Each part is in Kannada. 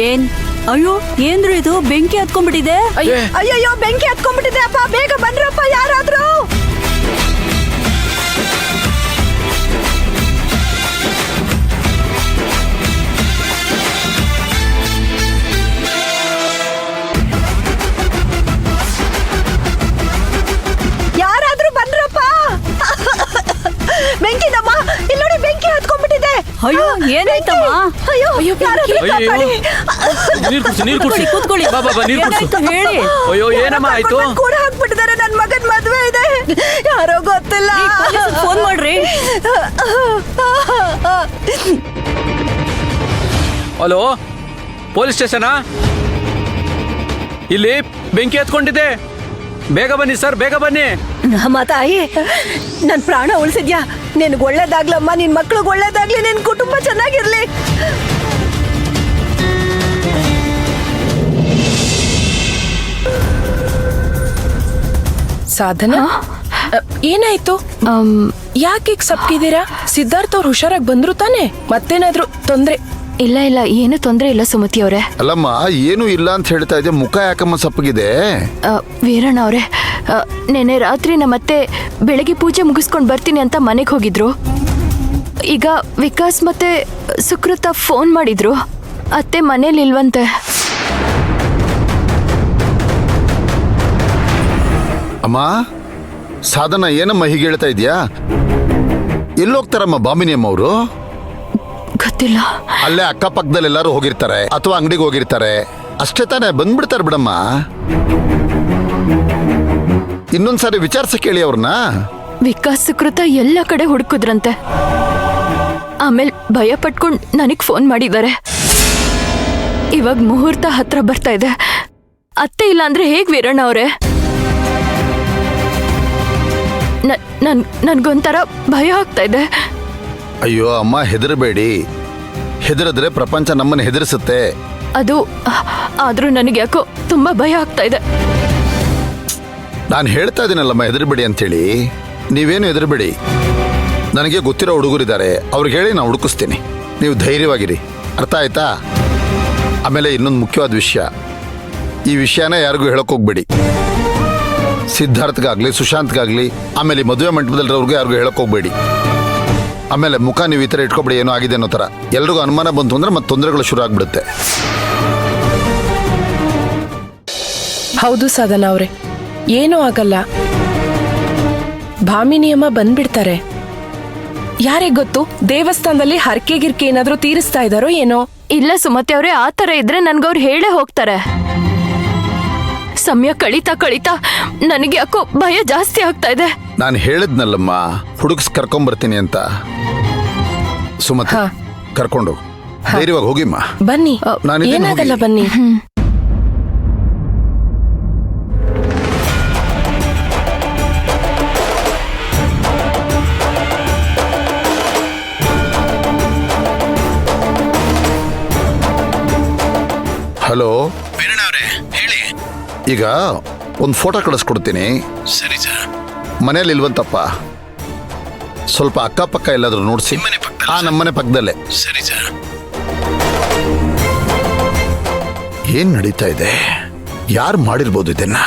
ಏನ್ ಅಯ್ಯೋ ಏನ್ರಿ ಇದು ಬೆಂಕಿ ಹತ್ಕೊಂಡ್ಬಿಟ್ಟಿದೆ. ಅಯ್ಯಯ್ಯೋ ಬೆಂಕಿ ಹತ್ಕೊಂಡ್ಬಿಟ್ಟಿದೆ ಅಪ್ಪ, ಬೇಗ ಬನ್ರಪ್ಪ ಯಾರಾದ್ರೂ. ಯಾರಾದ್ರೂ ಬನ್ರಪ್ಪ. ಬೆಂಕಿನಮ್ಮ ಇಲ್ಲಿ ನೋಡಿ, ಬೆಂಕಿ ಹತ್ಕೊಂಡ್ಬಿಟ್ಟಿದೆ. ಅಯ್ಯೋ ಏನಾಯ್ತಮ್ಮ? ಅಯ್ಯೋ ಯಾರಾದ್ರೂ ಕಾಪಾಡಿ. ಕೂತ್ಕೊಳ್ಳಿ. ಏನಾಯ್ತು ಹೇಳಿ. ಅಯ್ಯೋ ಏನಮ್ಮ ಆಯ್ತು? ಕೂಡ ಹಾಕ್ಬಿಟ್ಟಿದ್ದಾರೆ, ನನ್ ಮಗನ್ ಮದ್ವೆ ಇದೆ, ಯಾರೋ ಗೊತ್ತಿಲ್ಲ. ಫೋನ್ ಮಾಡ್ರಿ. ಹಲೋ, ಪೊಲೀಸ್ ಸ್ಟೇಷನಾ? ಇಲ್ಲಿ ಬೆಂಕಿ ಹತ್ಕೊಂಡಿದೆ, ಬೇಗ ಬನ್ನಿ ಸರ್, ಬೇಗ ಬನ್ನಿ. ನಮ್ಮ ತಾಯಿ ನನ್ ಪ್ರಾಣ ಉಳಿಸಿದ್ಯಾ, ನಿನ್ಗೆ ಒಳ್ಳೇದಾಗ್ಲಮ್ಮ, ನಿನ್ ಮಕ್ಳಿಗೆ ಒಳ್ಳೇದಾಗ್ಲಿ, ನಿನ್ ಕುಟುಂಬ ಚೆನ್ನಾಗಿರ್ಲಿ. ಸಾಧನಾ, ಏನಾಯ್ತು? ಯಾಕೆ ಸಪ್ಕಿದ್ದೀರಾ? ಸಿದ್ಧಾರ್ಥ ಅವ್ರು ಹುಷಾರಾಗಿ ಬಂದ್ರು ತಾನೆ? ಮತ್ತೇನಾದ್ರೂ ತೊಂದ್ರೆ? ಇಲ್ಲ ಇಲ್ಲ, ಏನು ತೊಂದ್ರೆ ಇಲ್ಲ ಸುಮತಿ ಅವರೇ. ಅಲ್ಲಮ್ಮ, ಏನು ಇಲ್ಲ ಅಂತ ಹೇಳ್ತಾ ಇದ್ದೆ, ಮುಖ ಯಾಕಮ್ಮ ಸಪ್ಪಗಿದೆ? ವೀರಣ್ಣ ಅವರೇ, ನೆನ್ನೆ ರಾತ್ರಿ ನಮ್ಮತ್ತೆ ಬೆಳಗ್ಗೆ ಪೂಜೆ ಮುಗಿಸ್ಕೊಂಡು ಬರ್ತೀನಿ ಅಂತ ಮನೆಗೆ ಹೋಗಿದ್ರು. ಈಗ ವಿಕಾಸ್ ಮತ್ತೆ ಸುಕೃತ ಫೋನ್ ಮಾಡಿದ್ರು, ಅತ್ತೆ ಮನೇಲಿ ಇಲ್ವಂತೆ. ಅಮ್ಮ, ಸಾಧನ ಏನಮ್ಮ ಹೀಗೆ ಹೇಳ್ತಾ ಇದೆಯಾ? ಎಲ್ಲೋಗ್ತಾರಮ್ಮ ಭಾಮಿನಿ ಅಮ್ಮ ಅವರು? ಗೊತ್ತಿಲ್ಲ. ಅಲ್ಲೇ ಅಕ್ಕಪಕ್ಕದಲ್ಲಿ ಎಲ್ಲರೂ ಹೋಗಿರ್ತಾರೆ ಅಥವಾ ಅಂಗಡಿಗೆ ಹೋಗಿರ್ತಾರೆ ಅಷ್ಟೇ ತಾನೇ, ಬಂದ್ಬಿಡ್ತಾರೆ ಬಿಡಮ್ಮ. ಇನ್ನೊಂದ್ಸಾರಿ ವಿಚಾರಿಸ ಕೇಳಿ ಅವ್ರನ್ನ. ವಿಕಾಸ್ ಸುಕೃತ ಎಲ್ಲ ಕಡೆ ಹುಡುಕಿದ್ರಂತೆ, ಆಮೇಲೆ ಭಯ ಪಟ್ಕೊಂಡು ನನಗ್ ಫೋನ್ ಮಾಡಿದ್ದಾರೆ. ಇವಾಗ ಮುಹೂರ್ತ ಹತ್ರ ಬರ್ತಾ ಇದೆ, ಅತ್ತೆ ಇಲ್ಲ ಅಂದ್ರೆ ಹೇಗ್ ವೀರಣ್ಣ ಅವರೇ? ನನ್ಗೊಂಥರ ಭಯ ಆಗ್ತಾ ಇದೆ. ಅಯ್ಯೋ ಅಮ್ಮ, ಹೆದರಬೇಡಿ. ಹೆದರಿದ್ರೆ ಪ್ರಪಂಚ ನಮ್ಮನ್ನು ಹೆದರಿಸುತ್ತೆ. ಅದು ಆದ್ರೂ ನನಗೆ ಯಾಕೋ ತುಂಬಾ ಭಯ ಆಗ್ತಾ ಇದೆ. ನಾನು ಹೇಳ್ತಾ ಇದ್ದೀನಲ್ಲಮ್ಮ, ಹೆದರಬೇಡಿ ಅಂತೇಳಿ. ನೀವೇನು ಹೆದರಬೇಡಿ, ನನಗೆ ಗೊತ್ತಿರೋ ಹುಡುಗರಿದ್ದಾರೆ, ಅವ್ರಿಗೆ ಹೇಳಿ ನಾನು ಹುಡುಕಿಸ್ತೀನಿ. ನೀವು ಧೈರ್ಯವಾಗಿರಿ, ಅರ್ಥ ಆಯ್ತಾ? ಆಮೇಲೆ ಇನ್ನೊಂದು ಮುಖ್ಯವಾದ ವಿಷಯ, ಈ ವಿಷಯನ ಯಾರಿಗೂ ಹೇಳೋಕ್ಕೋಗ್ಬೇಡಿ. ಸಿದ್ಧಾರ್ಥಗಾಗ್ಲಿ ಸುಶಾಂತ್ಗಾಗ್ಲಿ, ಆಮೇಲೆ ಮದುವೆ ಮಂಟಪದಲ್ಲಿರೋರ್ಗೂ ಯಾರಿಗೂ ಹೇಳೋಕ್ಕೋಗ್ಬೇಡಿ. ಆಮೇಲೆ ಮುಖ ನೀವು ಈ ಥರ ಇಟ್ಕೊಬೇಡಿ, ಏನೋ ಆಗಿದೆ ಅನ್ನೋ ಥರ. ಎಲ್ರಿಗೂ ಅನುಮಾನ ಬಂತು ಅಂದ್ರೆ ಮತ್ತೆ ತೊಂದರೆಗಳು ಶುರು ಆಗ್ಬಿಡುತ್ತೆ. ಹೌದು ಸಾಧನಾ ಅವ್ರೆ, ಏನೂ ಆಗಲ್ಲ. ಭಾಮಿನಿಯಮ್ಮ ಬಂದ್ಬಿಡ್ತಾರೆ. ಯಾರಿಗೆ ಗೊತ್ತು, ದೇವಸ್ಥಾನದಲ್ಲಿ ಹರಕೆ ಗಿರ್ಕೆ ಏನಾದ್ರೂ ತೀರಿಸ್ತಾ ಇದಾರೋ ಏನೋ. ಇಲ್ಲ ಸುಮತಿ ಅವರೇ, ಆ ಥರ ಇದ್ರೆ ನನ್ಗವ್ರು ಹೇಳೇ ಹೋಗ್ತಾರೆ. ಸಮಯ ಕಳೀತಾ ಕಳೀತಾ ನನಗೆ ಯಾಕೋ ಭಯ ಜಾಸ್ತಿ ಆಗ್ತಾ ಇದೆ. ನಾನು ಹೇಳಿದ್ನಲ್ಲಮ್ಮ, ಹುಡುಕ್ಸ್ ಕರ್ಕೊಂಬರ್ತೀನಿ ಅಂತ. ಸುಮತಿ, ಕರ್ಕೊಂಡು ಧೈರ್ಯವಾಗಿ ಹೋಗಿಮ್ಮ. ಬನ್ನಿ, ನಾನಿದ್ದೀನಿ, ಏನಾಗಲ್ಲ, ಹೋಗಿ. ಬನ್ನಿ. ಹಲೋ, ಹೇಳಿ. ಈಗ ಒಂದು ಫೋಟೋ ಕಳಿಸ್ಕೊಡ್ತೀನಿ. ಸರಿ ಸರ್. ಮನೇಲಿ ಇಲ್ವಂತಪ್ಪ, ಸ್ವಲ್ಪ ಅಕ್ಕಪಕ್ಕ ಎಲ್ಲಾದ್ರೂ ನೋಡಿಸಿ. ನಮ್ಮನೆ ಪಕ್ಕದಲ್ಲೇ. ಸರಿ ಸರ್. ಏನ್ ನಡೀತಾ ಇದೆ? ಯಾರು ಮಾಡಿರ್ಬೋದು ಇದನ್ನ?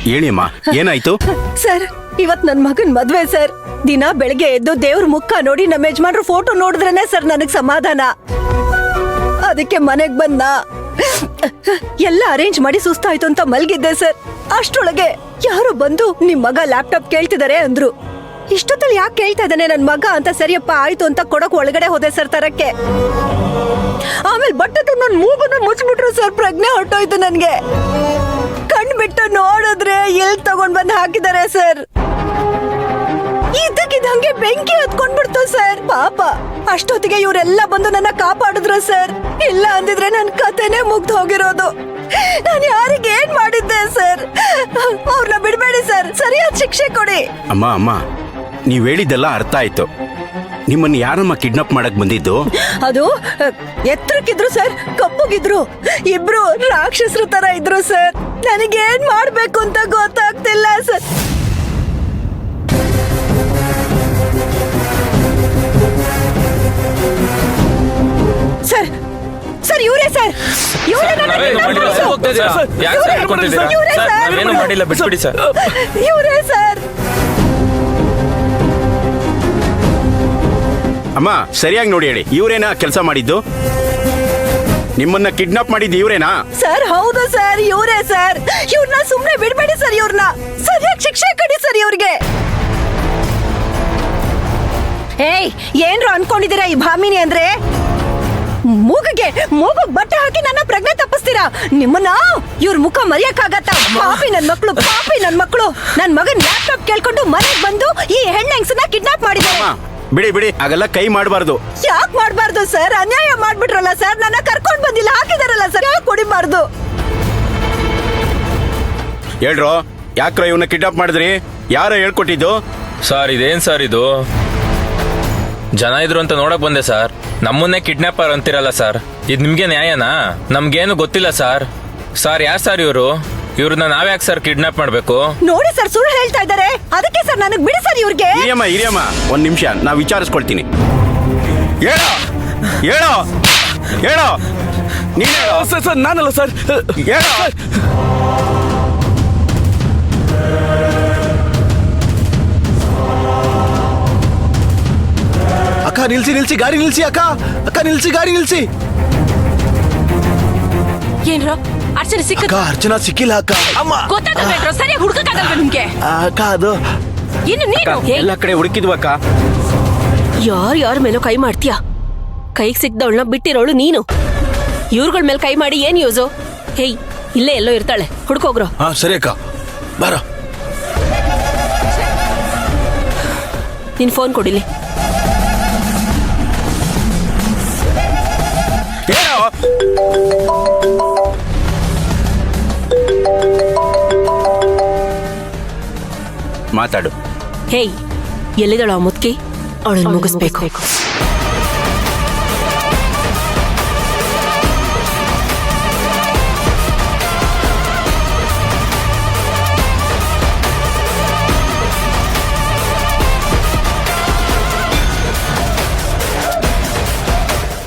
ಹೇಳಿ ಅಮ್ಮ, ಏನಾಯ್ತು? ಸರ್, ಇವತ್ ನನ್ ಮಗನ್ ಮದ್ವೆ ಸರ್. ದಿನ ಬೆಳಗ್ಗೆ ಎದ್ದು ದೇವ್ರ ಮುಖ ನೋಡಿ ನಮ್ಮ ಯಜಮಾನ್ರು ಫೋಟೋ ನೋಡಿದ್ರೇನೆ ಸರ್ ನನಗ್ ಸಮಾಧಾನ. ಅದಕ್ಕೆ ಮನೆಗ್ ಬಂದ ಎಲ್ಲ ಅರೇಂಜ್ ಮಾಡಿ ಸುಸ್ತಾಯ್ತು ಅಂತ ಮಲ್ಗಿದ್ದೆ ಸರ್. ಅಷ್ಟೊಳಗೆ ಯಾರೋ ಬಂದು ನಿಮ್ ಮಗ ಲ್ಯಾಪ್ಟಾಪ್ ಕೇಳ್ತಿದಾರೆ ಅಂದ್ರು. ಇಷ್ಟೊತ್ತಲ್ಲಿ ಯಾಕೆ ಕೇಳ್ತಾ ಇದ್ದಾನೆ ನನ್ ಮಗ ಅಂತ ಸರಿಯಪ್ಪ ಆಯ್ತು ಅಂತ ಕೊಡಕ್ ಒಳಗಡೆ ಹೋದೆ ಸರ್ ತರಕ್ಕೆ. ಆಮೇಲೆ ಬಟ್ಟೆ ನನ್ ಮೂಗನ್ನ ಮುಚ್ಚಿಬಿಟ್ರು ಸರ್. ಪ್ರಜ್ಞೆ ಹೊರಟೋಯ್ತು ನನ್ಗೆ. ಕಣ್ ಬಿಟ್ಟು ನೋಡಿದ್ರೆ ಎಲ್ ತಗೊಂಡ್ ಬಂದ್ ಹಾಕಿದ್ದಾರೆ ಸರ್. ಇದಕ್ಕಿದಂಗೆ ಬೆಂಕಿ ಹತ್ಕೊಂಡ್ಬಿಡ್ತು ಸರ್. ಪಾಪ ಅಷ್ಟೊತ್ತಿಗೆ ಇವರೆಲ್ಲ ಬಂದು ನನ್ನ ಕಾಪಾಡಿದ್ರು ಸರ್. ಇಲ್ಲ ಅಂದಿದ್ರೆ ನನ್ ಕತೆನೆ ಮುಗ್ದು ಹೋಗಿರೋದು. ನಾನು ಯಾರಿಗೆ ಏನ್ ಮಾಡಿದ್ದೆ ಸರ್? ಅವ್ರನ್ನ ಬಿಡ್ಬೇಡಿ ಸರ್, ಸರಿಯಾದ ಶಿಕ್ಷೆ ಕೊಡಿ. ಅಮ್ಮ, ನೀವ್ ಹೇಳಿದ್ದೆಲ್ಲ ಅರ್ಥ ಆಯ್ತು. ನಿಮ್ಮನ್ನ ಯಾರಮ್ಮ ಕಿಡ್ನಾಪ್ ಮಾಡಕ್ ಬಂದಿದ್ದು? ಅದು ಎತ್ತರಕ್ಕಿದ್ರು ಸರ್, ಕಪ್ಪುಗಿದ್ರು, ಇಬ್ರು ರಾಕ್ಷಸರ ತರ ಇದ್ರು ಸರ್. ನನಗೇನ್ ಮಾಡ್ಬೇಕು ಅಂತ ಗೊತ್ತಾಗ್ತಿಲ್ಲ ಸರ್. ಸರ್ ಸರ್ ಇವರೇ ಸರ್ ಇವರೇ ನಾವೇನು ಮಾಡಿಲ್ಲ ಸರ್, ಹೋಗ್ತಾ ಇದ್ದೀರಾ? ಯಾಕೆ ಸರ್ ಹೇಳ್ಕೊತಿದ್ದೀರಾ? ಇವ್ರೇ ಸರ್, ಸರ್. ನಾವೇನು ಮಾಡಿಲ್ಲ, ಬಿಟ್ಬಿಡಿ ಸರ್. ಇವರೇ ಸರ್. ಅಮ್ಮ ಸರಿಯಾಗಿ ನೋಡಿ ಹೇಳಿ, ಇವ್ರೇನಾ ಕೆಲಸ ಮಾಡಿದ್ದು? ನಿಮ್ಮನ್ನ ಕಿಡ್ನಾಪ್ ಮಾಡಿದ್ದು ಇವ್ರೇನಾ? ಸರ್ ಹೌದು ಸರ್ ಇವರೇ ಸರ್. ಇವ್ರನ್ನ ಸುಮ್ನೆ ಬಿಡ್ಬೇಡಿ ಸರ್, ಇವ್ರನ್ನ ಸರಿಯಾಗಿ ಶಿಕ್ಷೆ ಕೊಡಿ ಸರ್ ಇವ್ರಿಗೆ. ಏಯ್ ಏನ್ರು ಅನ್ಕೊಂಡಿದ್ದೀರಾ ಈ ಭಾಮಿನಿ ಅಂದ್ರೆ? ಮೂಗಿಗೆ ಬಟ್ಟೆ ಹಾಕಿ ನನ್ನ ಪ್ರಜ್ಞೆ ತಪ್ಪಿಸ್ತೀರಾ? ನಿಮ್ಮನ್ನ ಇವ್ರ ಮುಖ ಮರೆಯಕ್ಕಾಗತ್ತ? ಪಾಪಿ ನನ್ ಮಕ್ಳು, ಪಾಪಿ ನನ್ ಮಕ್ಳು. ನನ್ ಮಗನ್ ಲ್ಯಾಪ್ಟಾಪ್ ಕೇಳ್ಕೊಂಡು ಮನೆಗ್ ಬಂದು ಈ ಹೆಣ್ಣೆಂಗ್ಸನ್ನ ಕಿಡ್ನಾಪ್ ಮಾಡಿದ್ದಾರೆ. ಅಮ್ಮ ಬಿಡಿ ಬಿಡಿ, ಹಾಗೆಲ್ಲ ಕೈ ಮಾಡಬಾರ್ದು. ಯಾಕೆ ಮಾಡ್ಬಾರ್ದು ಸರ್? ಅನ್ಯಾಯ ಮಾಡ್ಬಿಟ್ರಲ್ಲ ಸರ್, ನನ್ನ ಕರ್ಕೊಂಡ್ ಬಂದಿಲ್ಲ ಹಾಕಿದಾರಲ್ಲ ಸರ್, ಯಾಕೆ ಹೊಡಿಬಾರ್ದು? ಹೇಳ್ರೋ, ಯಾಕ್ರೋ ಇವನ್ನ ಕಿಡ್ನಾಪ್ ಮಾಡಿದ್ರಿ? ಯಾರೋ ಹೇಳ್ಕೊಟ್ಟಿದ್ದು? ಸರ್ ಇದೇನ್ ಸರ್ ಇದು? ಜನ ಇದ್ರು ಅಂತ ನೋಡಕ್ ಬಂದೆ ಸರ್. ನಮ್ಮನ್ನೇ ಕಿಡ್ನಾಪರ್ ಅಂತಿರಲ್ಲ ಸರ್, ಇದು ನಿಮ್ಗೆ ನ್ಯಾಯನಾ? ನಮ್ಗೇನು ಗೊತ್ತಿಲ್ಲ ಸರ್. ಸರ್ ಯಾರು ಸರ್ ಇವರು? ಇವ್ರನ್ನ ನಾವ್ಯಾಕೆ ಸರ್ ಕಿಡ್ನಾಪ್ ಮಾಡ್ಬೇಕು? ನೋಡಿ ಸರ್ ಸುಳ್ಳು ಹೇಳ್ತಾ ಇದ್ದಾರೆ. ಅದಕ್ಕೆ ಸರ್ ನನಗ್ ಬಿಡಿ ಸರ್ ಇವ್ರಿಗೆ. ಹಿರಿಯಮ್ಮ ಒಂದ್ ನಿಮಿಷ, ನಾ ವಿಚಾರಿಸ್ಕೊಳ್ತೀನಿ. ಹೇಳೋ ಹೇಳೋ ಹೇಳೋ, ನೀನ್ ಹೇಳೋ. ಸರ್ ನಾನಲ್ಲ ಸರ್. ಹೇಳೋ. ಅಕ್ಕ ನಿಲ್ಸಿ ನಿಲ್ಸಿ ಗಾಡಿ ನಿಲ್ಸಿ, ಅಕ್ಕ ಅಕ್ಕ ನಿಲ್ಸಿ ಗಾಡಿ ನಿಲ್ಸಿ. ಏನ್ರ ಅರ್ಚನೆ ಸಿಕ್ಕ ಅಕ್ಕ ಅರ್ಚನಾ ಸಿಕ್ಕಿಲ್ಲ ಅಕ್ಕ. ಅಮ್ಮ ಗೊತ್ತಾಗಲ್ವೇನ್ರ? ಸರಿಯಾಗಿ ಹುಡುಕಕ್ಕಾಗಲ್ವ ನಿಮ್ಗೆ? ಅಕ್ಕ ಅದು ಇನ್ನು ನೀನು ಎಲ್ಲ ಕಡೆ ಹುಡುಕಿದ್ವಕ್ಕ. ಯಾರ ಮೇಲೂ ಕೈ ಮಾಡ್ತೀಯಾ? ಕೈಗೆ ಸಿಕ್ದವಳನ್ನ ಬಿಟ್ಟಿರೋಳು ನೀನು. ಇವ್ರಗಳ ಮೇಲೆ ಕೈ ಮಾಡಿ ಏನ್ ಯೂಸು? ಹೇಯ್ ಇಲ್ಲೇ ಎಲ್ಲೋ ಇರ್ತಾಳೆ, ಹುಡ್ಕೋಗ್ರು. ಹಾ ಸರಿ ಅಕ್ಕ ಬಾರ. ನಿನ್ ಫೋನ್ ಕೊಡಿಲಿ. ಹೇಳೋ. ಮಾತಾಡು. ಹೇಯ್ ಎಲ್ಲಿದಳು ಆ ಮುದ್ಕಿ? ಅವಳನ್ನು ಮುಗಿಸ್ಬೇಕು.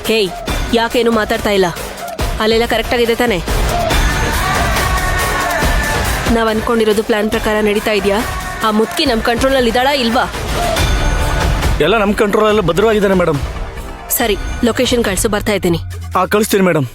ಹೇಯ್ ಯಾಕೇನು ಮಾತಾಡ್ತಾ ಇಲ್ಲ? ಅಲ್ಲೆಲ್ಲ ಕರೆಕ್ಟ್ ಆಗಿದೆ ತಾನೆ? ನಾವ್ ಅನ್ಕೊಂಡಿರೋದು ಪ್ಲಾನ್ ಪ್ರಕಾರ ನಡೀತಾ ಇದೆಯಾ? ಆ ಮುದ್ಕಿ ನಮ್ ಕಂಟ್ರೋಲ್ ಅಲ್ಲಿ ಇದ್ದಾಳಾ ಇಲ್ವಾ? ಎಲ್ಲ ನಮ್ ಕಂಟ್ರೋಲ್ ಎಲ್ಲ ಭದ್ರವಾಗಿದ್ದಾನೆ ಮೇಡಮ್. ಸರಿ, ಲೊಕೇಶನ್ ಕಳ್ಸು, ಬರ್ತಾ ಇದ್ದೀನಿ. ಕಳಿಸ್ತೀನಿ ಮೇಡಮ್.